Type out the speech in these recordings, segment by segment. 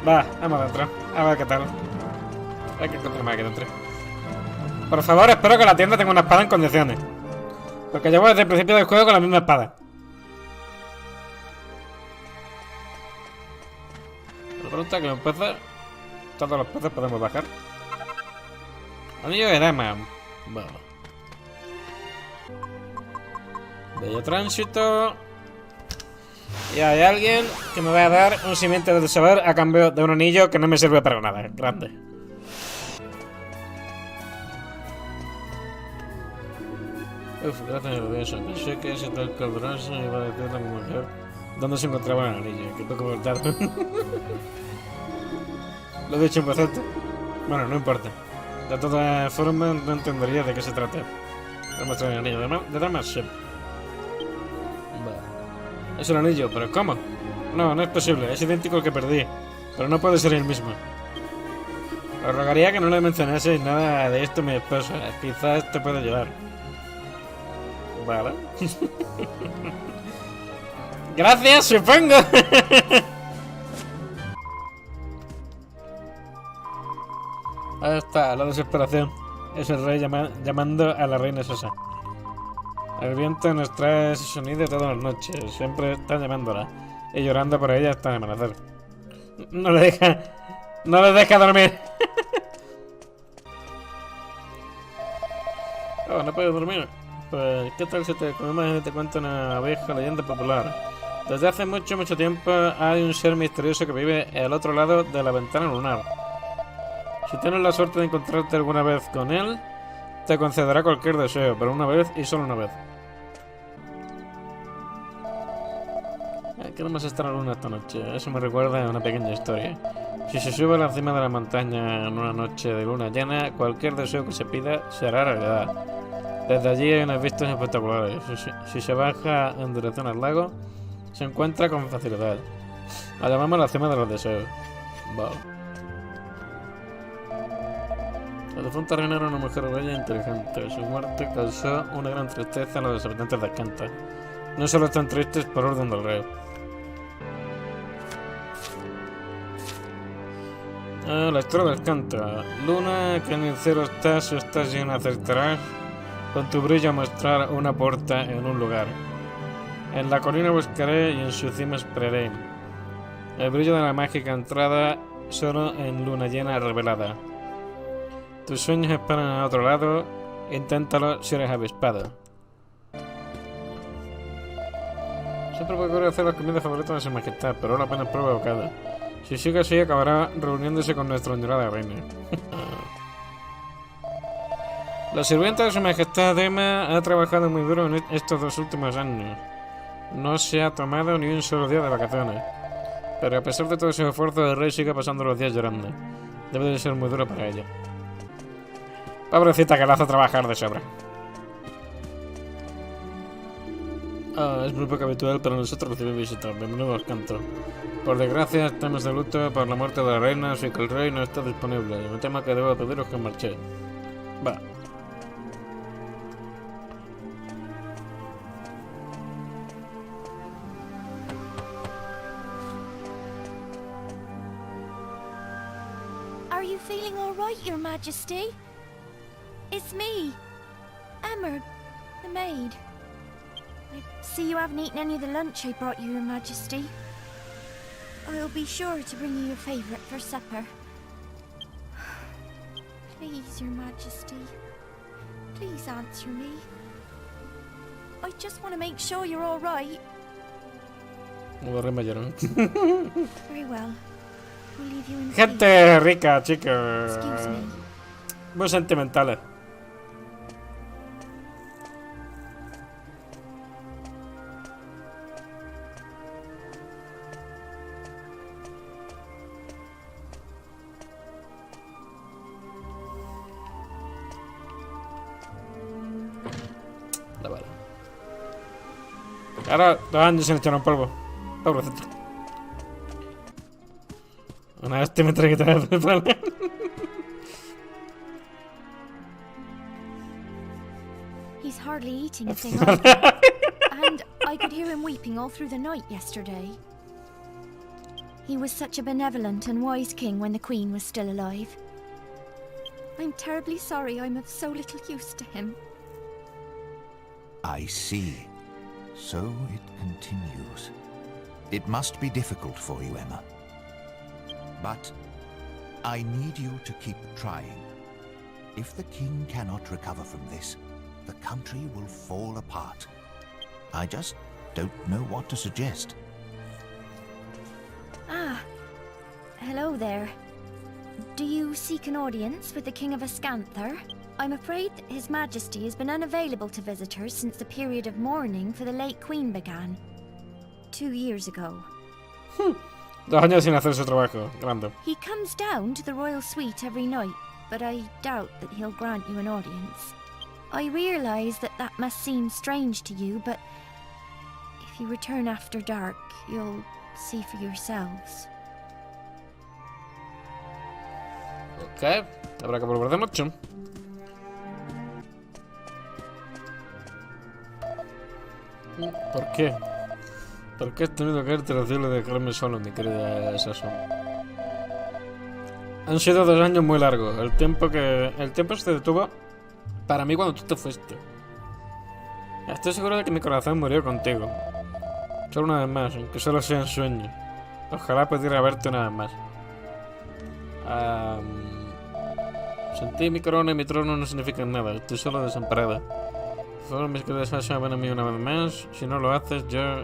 Va, vamos adentro. A ver qué tal. Hay que encontrarme aquí dentro. Por favor, espero que la tienda tenga una espada en condiciones. Porque llevo desde el principio del juego con la misma espada. La pregunta que los peces... Todos los peces podemos bajar. Anillo de dama. Bueno. Bello tránsito. Y hay alguien que me va a dar un simiente del saber a cambio de un anillo que no me sirve para nada. Grande. Uf, gracias a Dios. Pensé que ese tal cabrón se iba a decir a mi mujer dónde se encontraba el anillo. Que poco verdad. Lo he dicho en voz alta. Bueno, no importa. De todas formas, no entendería de qué se trata. Voy a mostrar el anillo de damas, sí. Es un anillo, pero ¿cómo? No, no es posible, es idéntico al que perdí. Pero no puede ser el mismo. Os rogaría que no le mencionaseis nada de esto a mi esposa. Quizás te puede ayudar. Vale. Gracias, supongo. Ahí está, la desesperación. Es el rey llamando a la reina Sosa. El viento nos trae ese sonido todas las noches. Siempre está llamándola. Y llorando por ella hasta el amanecer. No le deja... No le deja dormir. Oh, no puedo dormir. Pues, ¿qué tal si te comemos y te cuento una vieja leyenda popular? Desde hace mucho, mucho tiempo hay un ser misterioso que vive al otro lado de la ventana lunar. Si tienes la suerte de encontrarte alguna vez con él, te concederá cualquier deseo, pero una vez y solo una vez. Queremos estar a la luna esta noche. Eso me recuerda a una pequeña historia. Si se sube a la cima de la montaña en una noche de luna llena, cualquier deseo que se pida se hará realidad. Desde allí hay unas vistas espectaculares. Si se baja en dirección al lago, se encuentra con facilidad. La llamamos la cima de los deseos. Wow. La difunta reina era una mujer bella e inteligente. Su muerte causó una gran tristeza a los habitantes de Ascantha. No solo están tristes por orden del rey. La historia de Ascantha. Luna, que en el cielo estás, si estás lleno acertarás, con tu brillo a mostrar una puerta en un lugar. En la colina buscaré y en su cima esperaré. El brillo de la mágica entrada solo en luna llena revelada. Tus sueños esperan a otro lado, inténtalo si eres avispado. Siempre procuro hacer las comidas favoritas de su majestad, pero ahora apenas prueba bocado. Si sigue así, acabará reuniéndose con nuestra añorada reina. La sirvienta de su majestad Emma ha trabajado muy duro en estos 2 últimos años. No se ha tomado ni un solo día de vacaciones. Pero a pesar de todos sus esfuerzos, el rey sigue pasando los días llorando. Debe de ser muy duro para ella. Pobrecita, que la hace trabajar de sobra. Es muy poco habitual para nosotros recibir visitas. Bienvenido a Ascantha. Por desgracia, estamos de luto por la muerte de la reina, así que el rey no está disponible. Me temo que debo pediros que marchéis. Va. Are you feeling all right, Your Majesty? It's me, Emma, the maid. I see you haven't eaten any of the lunch I brought you, Your Majesty. I'll be sure to bring you your favorite for supper. Please, Your Majesty. Please answer me. I just want to make sure you're all right. Very well. We'll leave you in peace. Gente rica, chicos. Excuse me. Muy sentimentales. Vale. Ahora 2 años sin echar un polvo. Pobrecito. Una vez te me trae que te vale. He's hardly eating a thing. And I could hear him weeping all through the night yesterday. He was such a benevolent and wise king when the Queen was still alive. I'm terribly sorry I'm of so little use to him. I see. So it continues. It must be difficult for you, Emma. But I need you to keep trying. If the king cannot recover from this, the country will fall apart. I just don't know what to suggest. Ah, hello there. Do you seek an audience with the King of Ascantha? I'm afraid that His Majesty has been unavailable to visitors since the period of mourning for the late Queen began 2 years ago. 2 años sin hacer su trabajo. Grande. He comes down to the royal suite every night, but I doubt that he'll grant you an audience. I realize that that must seem strange to you, but if you return after dark, you'll see for yourselves. Ok, habrá que volver de noche. ¿Por qué? ¿Por qué has tenido que irte al cielo y dejarme solo, mi querida Sasso? Han sido 2 años muy largos. El tiempo se detuvo para mí cuando tú te fuiste. Estoy seguro de que mi corazón murió contigo. Solo una vez más, aunque solo sea en sueño. Ojalá pudiera verte una vez más. Sentí mi corona y mi trono no significan nada. Estoy solo desamparada. Por favor, mis queridas Sasha, ven a mí una vez más. Si no lo haces, yo...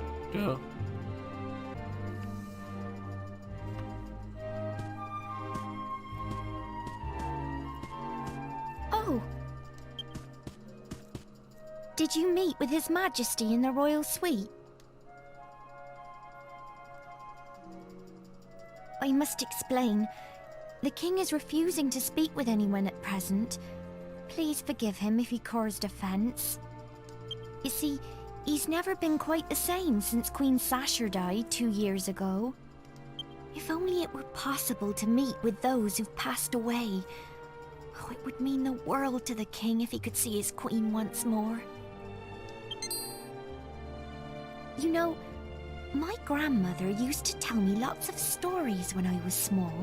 Oh. Did you meet with His Majesty in the royal suite? I must explain. The king is refusing to speak with anyone at present. Please forgive him if he caused offense. You see, he's never been quite the same since Queen Sasha died 2 years ago. If only it were possible to meet with those who've passed away. Oh, it would mean the world to the king if he could see his queen once more. You know, my grandmother used to tell me lots of stories when I was small.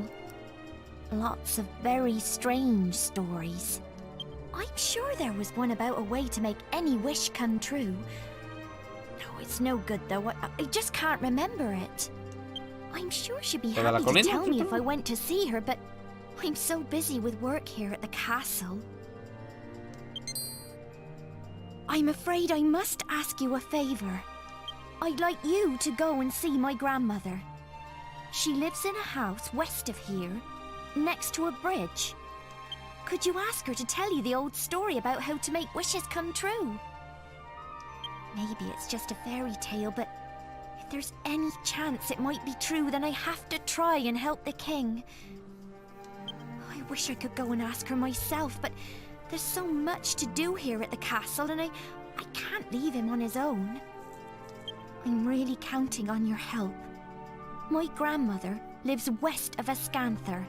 Lots of very strange stories. I'm sure there was one about a way to make any wish come true. No, it's no good though. I just can't remember it. I'm sure she'd be happy to tell me if I went to see her, but I'm so busy with work here at the castle. I'm afraid I must ask you a favor. I'd like you to go and see my grandmother. She lives in a house west of here, next to a bridge. Could you ask her to tell you the old story about how to make wishes come true? Maybe it's just a fairy tale, but if there's any chance it might be true, then I have to try and help the king. I wish I could go and ask her myself, but there's so much to do here at the castle, and I can't leave him on his own. I'm really counting on your help. My grandmother lives west of Ascantha,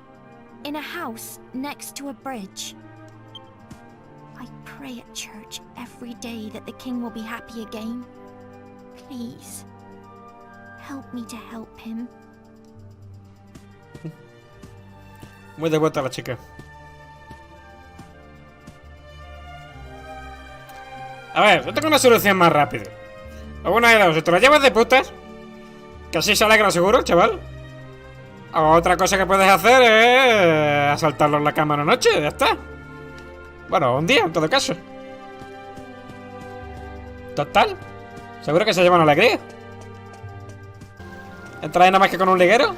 in a house next to a bridge. I pray at church every day that the king will be happy again. Please, help me to help him. Muy de vuelta la chica. A ver, yo tengo una solución más rápida. O una de dos, o te la llevas de putas, que así se alegra seguro, chaval. O otra cosa que puedes hacer es asaltarlo en la cama una noche, ya está. Bueno, un día, en todo caso. Total, seguro que se llevan alegría. Entra ahí nada más que con un liguero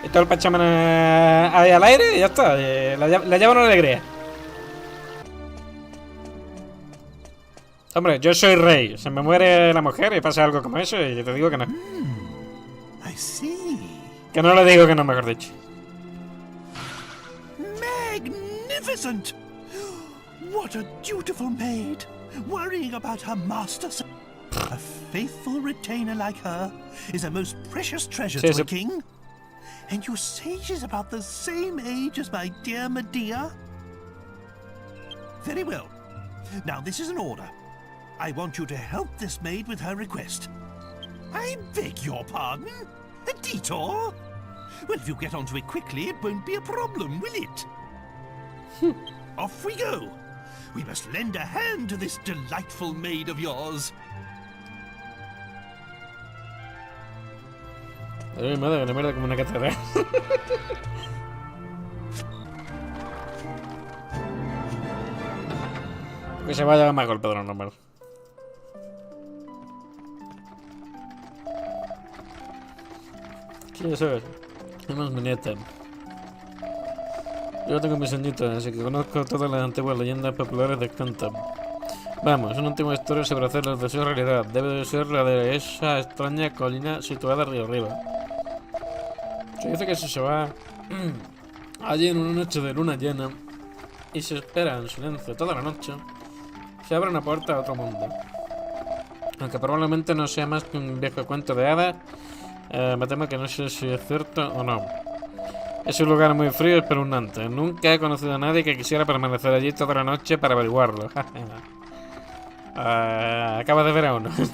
y todo el pachamán ahí al aire y ya está. Le llevan una alegría. Hombre, yo soy rey. Se me muere la mujer y pasa algo como eso y yo te digo que no. I see. Que no le digo que no, mejor dicho. Magnificent! What a dutiful maid, worrying about her master. A faithful retainer like her is a most precious treasure to a king. And you say she's about the same age as my dear Medea? Very well. Now this is an order. I want you to help this maid with her request. I beg your pardon? A detour? Well, if you get onto it quickly, it won't be a problem, will it? Off we go. We must lend a hand to this delightful maid of yours. Ay, madre, una mierda como una catedral. Que se vaya más golpe de lo normal. Sí, eso es. Tenemos mi nieta. Yo tengo mis añitos, así que conozco todas las antiguas leyendas populares de Ascantha. Vamos, una antigua historia sobre hacer los deseos realidad. Debe de ser la de esa extraña colina situada río arriba. Se dice que si se va allí en una noche de luna llena y se espera en silencio toda la noche, se abre una puerta a otro mundo. Aunque probablemente no sea más que un viejo cuento de hadas, me temo que no sé si es cierto o no. Es un lugar muy frío y espeluznante. Nunca he conocido a nadie que quisiera permanecer allí toda la noche para averiguarlo. Acabas de ver a uno. Es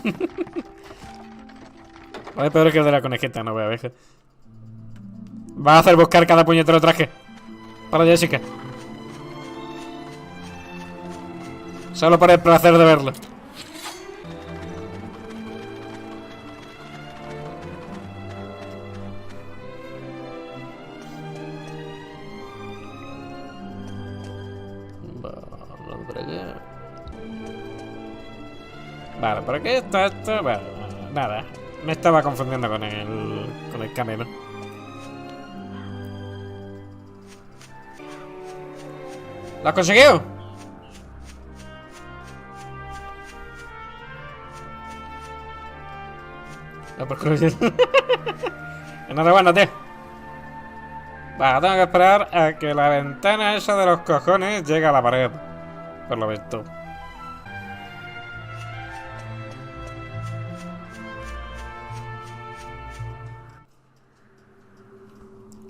peor que el de la conejita, no voy a ver. Va a hacer buscar cada puñetero traje para Jessica. Solo por el placer de verlo. Vale, ¿por qué está esto? Bueno, nada. Me estaba confundiendo con el camino. ¿Lo has conseguido? No, por enhorabuena, tío. Vale, tengo que esperar a que la ventana esa de los cojones llegue a la pared. Por lo visto.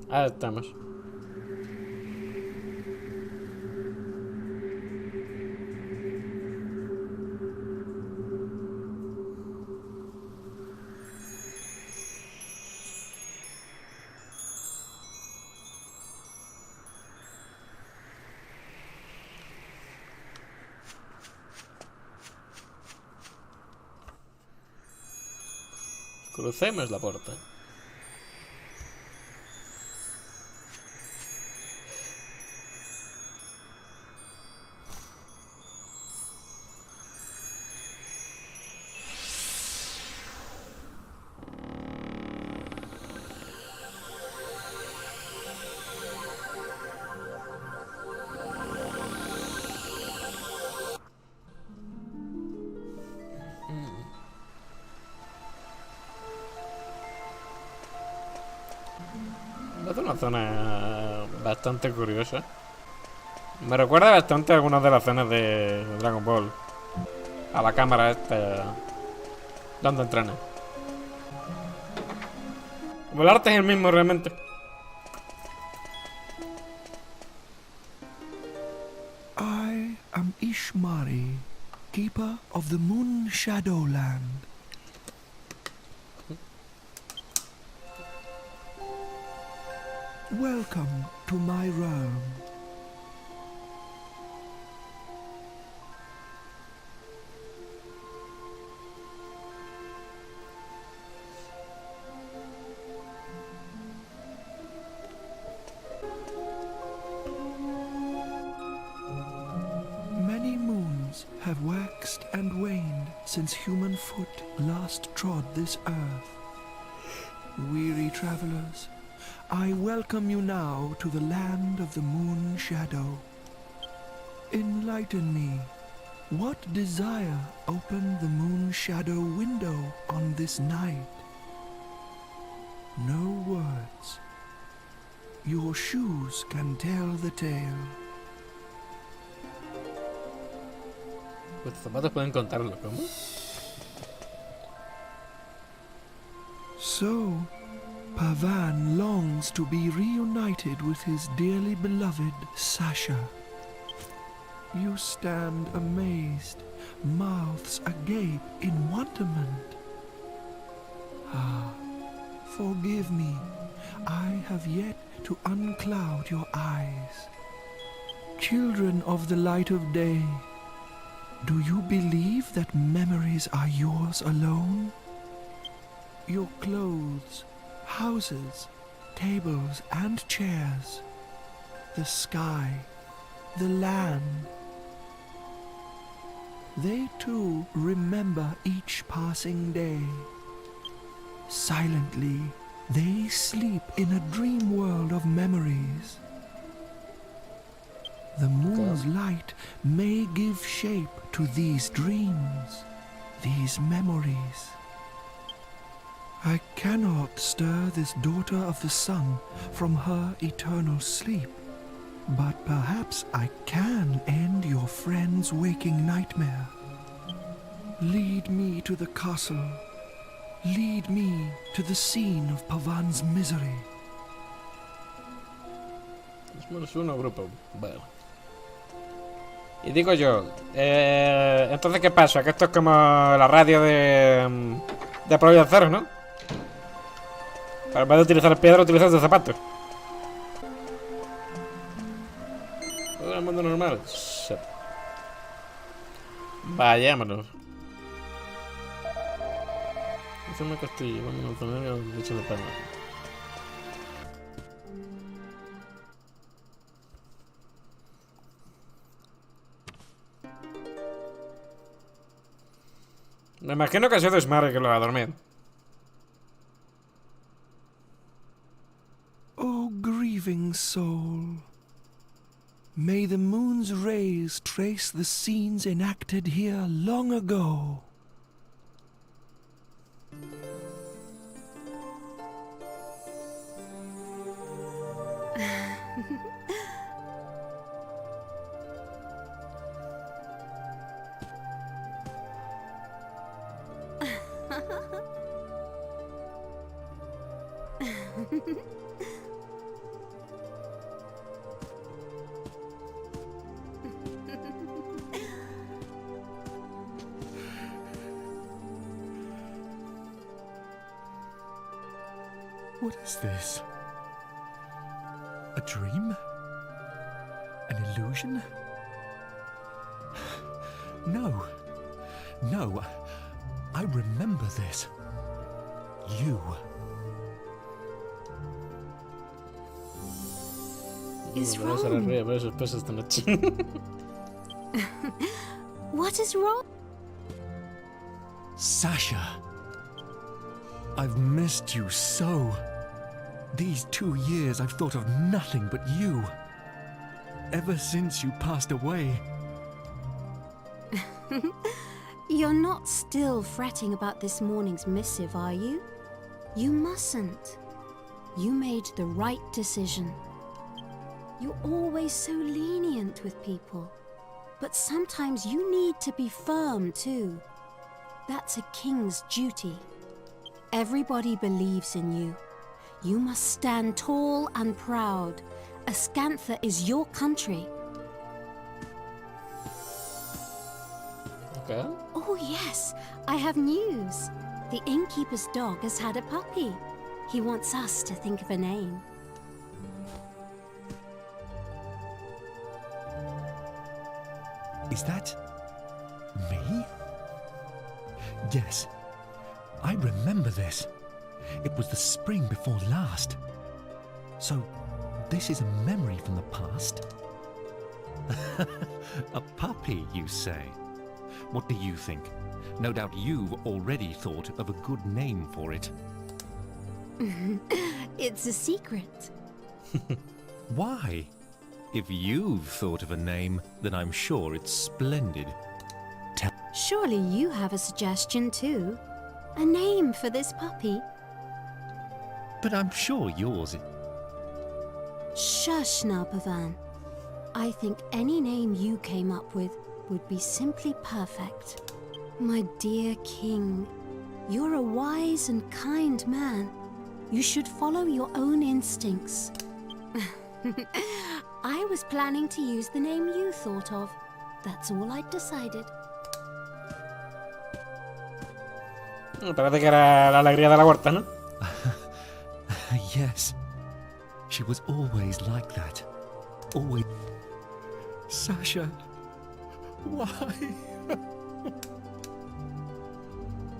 Ahí estamos. Crucemos la puerta. Es una zona bastante curiosa. Me recuerda bastante a algunas de las zonas de Dragon Ball. A la cámara esta donde entrena. Como el arte es el mismo realmente. I am Ishmari, keeper of the Moon Shadowland. Welcome to my realm. Many moons have waxed and waned since human foot last trod this earth. Weary travelers, I welcome you now to the land of the moon shadow. Enlighten me. What desire opened the moon shadow window on this night? No words. Your shoes can tell the tale. Los zapatos pueden contarlo, ¿cómo? So, Pavan longs to be reunited with his dearly beloved Sasha. You stand amazed, mouths agape in wonderment. Ah, forgive me. I have yet to uncloud your eyes. Children of the light of day, do you believe that memories are yours alone? Your clothes, houses, tables and chairs, the sky, the land, they too remember each passing day. Silently, they sleep in a dream world of memories. The moon's light may give shape to these dreams, these memories. I cannot stir this daughter of the sun from her eternal sleep, but perhaps I can end your friend's waking nightmare. Lead me to the castle. Lead me to the scene of Pavan's misery. Es un grupo. Bueno. Y digo yo, entonces ¿qué pasa? Que esto es como la radio de Providencia, ¿no? Para en vez de utilizar piedra, utilizas de zapatos. En el mundo normal. Vayámonos. Es un castillo, vamos a tener el hecho de palma. Me imagino que ha sido Smart que lo ha dormido. Oh, grieving soul, may the moon's rays trace the scenes enacted here long ago. What is this? A dream? An illusion? No. No. I remember this. You. Is wrong? What is wrong? Sasha. I've missed you so. These 2 years I've thought of nothing but you. Ever since you passed away. You're not still fretting about this morning's missive, are you? You mustn't. You made the right decision. You're always so lenient with people. But sometimes you need to be firm too. That's a king's duty. Everybody believes in you. You must stand tall and proud. Ascantha is your country. Okay. Oh yes, I have news. The innkeeper's dog has had a puppy. He wants us to think of a name. Is that me? Yes, I remember this. It was the spring before last. So, this is a memory from the past? A puppy, you say? What do you think? No doubt you've already thought of a good name for it. It's a secret. Why? If you've thought of a name, then I'm sure it's splendid. Surely you have a suggestion too. A name for this puppy. But I'm sure yours... Shush now, Pavan. I think any name you came up with would be simply perfect. My dear king, you're a wise and kind man. You should follow your own instincts. I was planning to use the name you thought of. That's all I'd decided. Parece que era la alegría de la huerta, ¿no? Yes. She was always like that. Always. Sasha, why?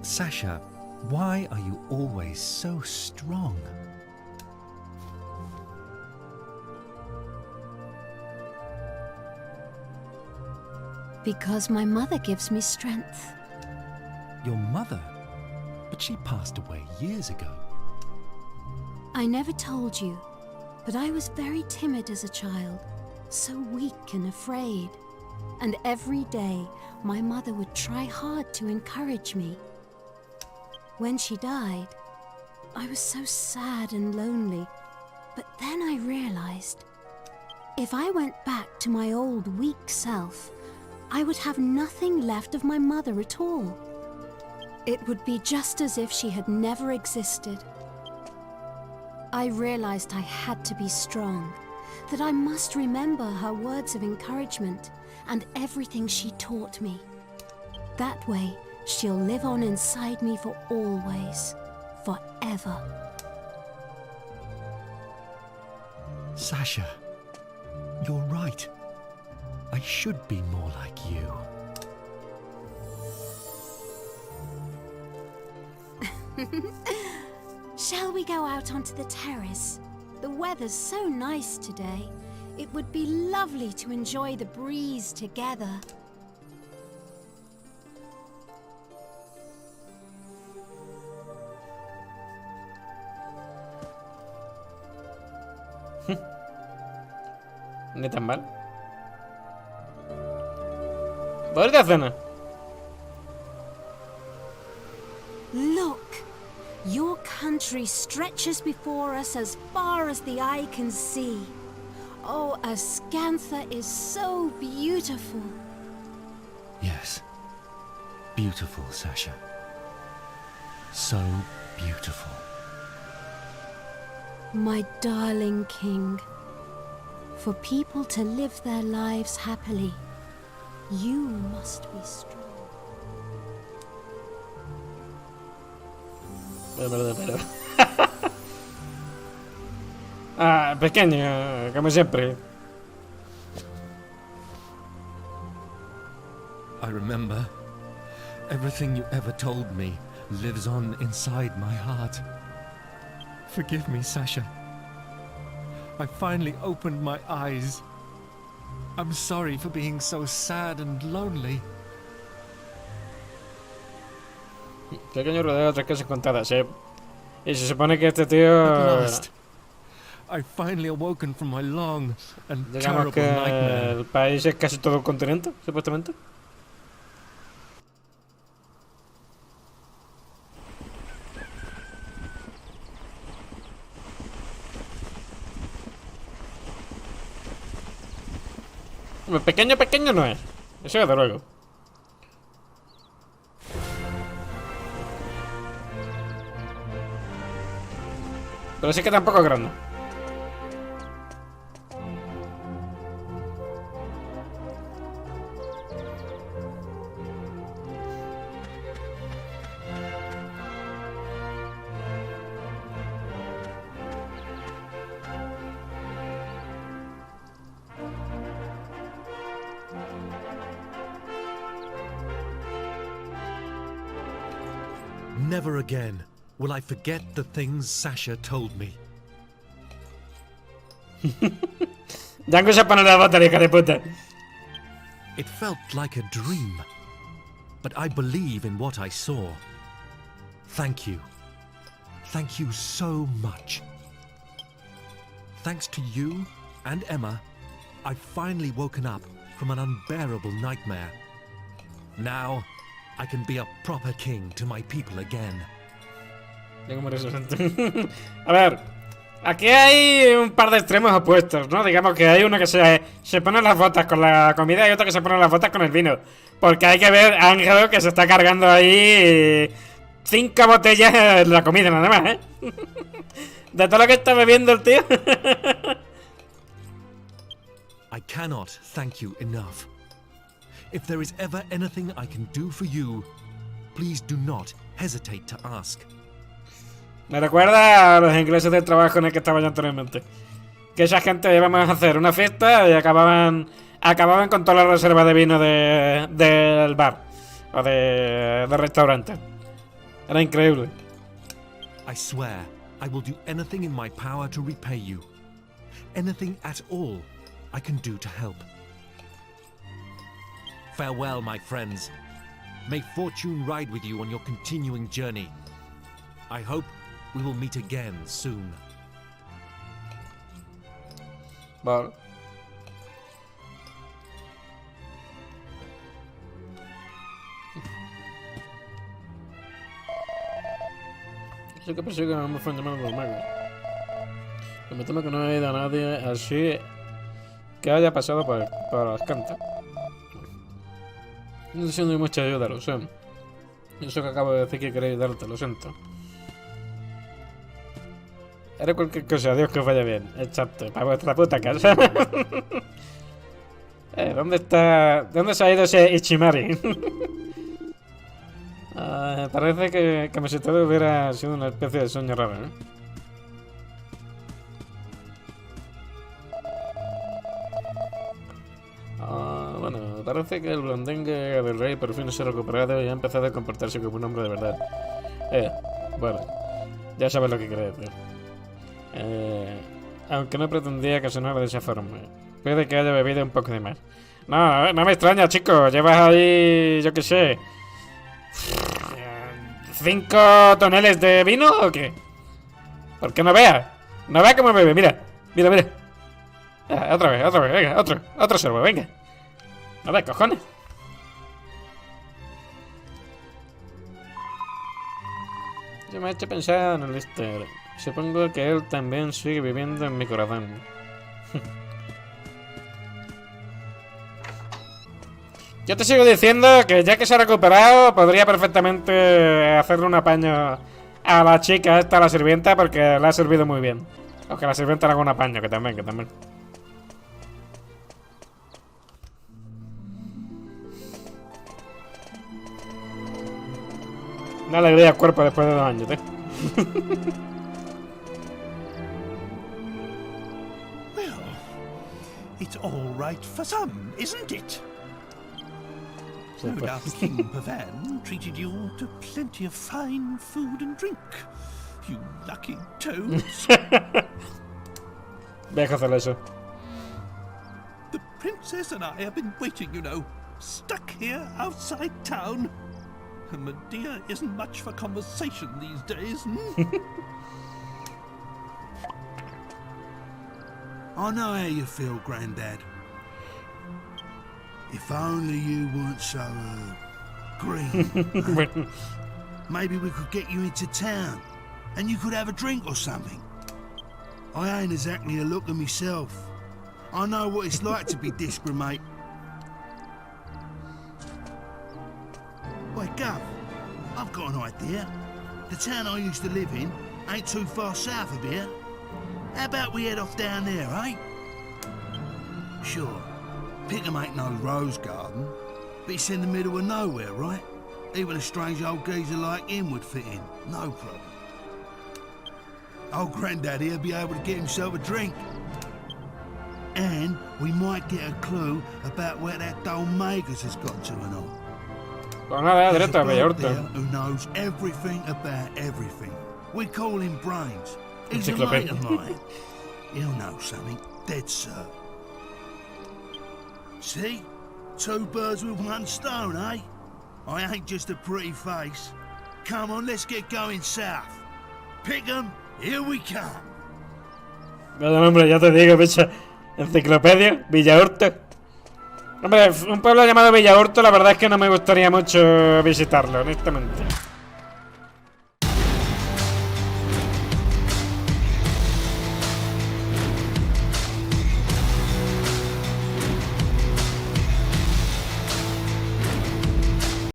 Sasha, why are you always so strong? Because my mother gives me strength. Your mother? But she passed away years ago. I never told you, but I was very timid as a child, so weak and afraid. And every day, my mother would try hard to encourage me. When she died, I was so sad and lonely. But then I realized, if I went back to my old weak self, I would have nothing left of my mother at all. It would be just as if she had never existed. I realized I had to be strong, that I must remember her words of encouragement and everything she taught me. That way, she'll live on inside me for always, forever. Sasha, you're right. I should be more like you. Shall we go out onto the terrace? The weather's so nice today. It would be lovely to enjoy the breeze together. Ni tan mal. Bonita cena. Look! Your country stretches before us as far as the eye can see. Oh, Ascantha is so beautiful. Yes. Beautiful, Sasha. So beautiful. My darling king. For people to live their lives happily, you must be strong. Pero. Pequeño, como siempre. I remember. Everything you ever told me lives on inside my heart. Forgive me, Sasha. I finally opened my eyes. I'm sorry for being so sad and lonely. Pequeño rodeo de otras cosas contadas, Y se supone que este tío. At last, I finally awoken from my long and Digamos terrible que nightmare. el país es casi todo un continente, supuestamente. Hombre, pequeño no es. Eso desde luego. Pero sí que tampoco es grande. Never again will I forget the things Sasha told me. Django se pone la bota, hija de puta. It felt like a dream, but I believe in what I saw. Thank you. Thank you so much. Thanks to you and Emma, I've finally woken up from an unbearable nightmare. Now, I can be a proper king to my people again. A ver, aquí hay un par de extremos opuestos, ¿no? Digamos que hay uno que se pone las botas con la comida y otro que se pone las botas con el vino. Porque hay que ver a Ángel que se está cargando ahí 5 botellas de la comida nada más, ¿eh? De todo lo que está bebiendo el tío. I cannot thank you enough. If there is ever anything I can do for you, please do not hesitate to ask. Me recuerda a los ingleses del trabajo en el que estaba yo anteriormente. Que esa gente íbamos a hacer una fiesta y acababan con toda la reserva de vino del bar. O del restaurante. Era increíble. I swear, I will do anything in my power to repay you. Anything at all I can do to help. Farewell, my friends. May fortune ride with you on your continuing journey. I hope we will meet again soon. Vale. Sé que pensé que no me fueron llamando los magos. Me temo que no he ido a nadie así que haya pasado por Ascantha. No estoy siendo de mucha ayuda, lo sé. Eso que acabo de decir que quería ayudarte, lo siento. Haré cualquier cosa, Dios que os vaya bien. Exacto, para vuestra puta casa. ¿Dónde está? ¿Dónde se ha ido ese Ichimari? Parece que como si todo hubiera sido una especie de sueño raro, ¿eh? Bueno, parece que el blondengue del rey por fin se ha recuperado y ha empezado a comportarse como un hombre de verdad. Bueno, ya sabes lo que quiere decir. Aunque no pretendía que sonara de esa forma. Puede que haya bebido un poco de más. No me extraña, chico. Llevas ahí, yo qué sé, 5 toneles de vino o qué? ¿Por qué no veas? No veas cómo bebe, mira. Otra vez, venga, otro sorbo, venga. No veas, cojones. Yo me he hecho pensar en el Lister. Supongo que él también sigue viviendo en mi corazón. Yo te sigo diciendo que ya que se ha recuperado, podría perfectamente hacerle un apaño a la chica esta, a la sirvienta, porque le ha servido muy bien. O que la sirvienta le haga un apaño, que también. Una alegría al cuerpo después de 2 años, ¿eh? Well, it's all right for some, isn't it? No doubt King Pavan treated you to plenty of fine food and drink. You lucky toads. Deja hacer eso. The princess and I have been waiting, you know, stuck here outside town. And Medea isn't much for conversation these days. I know how you feel, Grandad. If only you weren't so, green. Huh? Maybe we could get you into town, and you could have a drink or something. I ain't exactly a looker myself. I know what it's like to be discriminate. Wait, Gov, I've got an idea. The town I used to live in ain't too far south of here. How about we head off down there, eh? Sure. Pickham ain't no rose garden, but it's in the middle of nowhere, right? Even a strange old geezer like him would fit in, no problem. Old Grandad here'll be able to get himself a drink. And we might get a clue about where that dull Magus has got to and all. Pues nada, There's directo, a bloke Bellarto. there who knows everything about everything. We call him Brains. He's a mate of mine. He'll know something, dead certain. See? 2 birds with 1 stone, eh? I ain't just a pretty face. Come on, let's get going south. Pickham, here we come. Vaya nombre, ya te digo, picha. Enciclopedia, Villaurto. Hombre, un pueblo llamado Villaurto, la verdad es que no me gustaría mucho visitarlo, honestamente.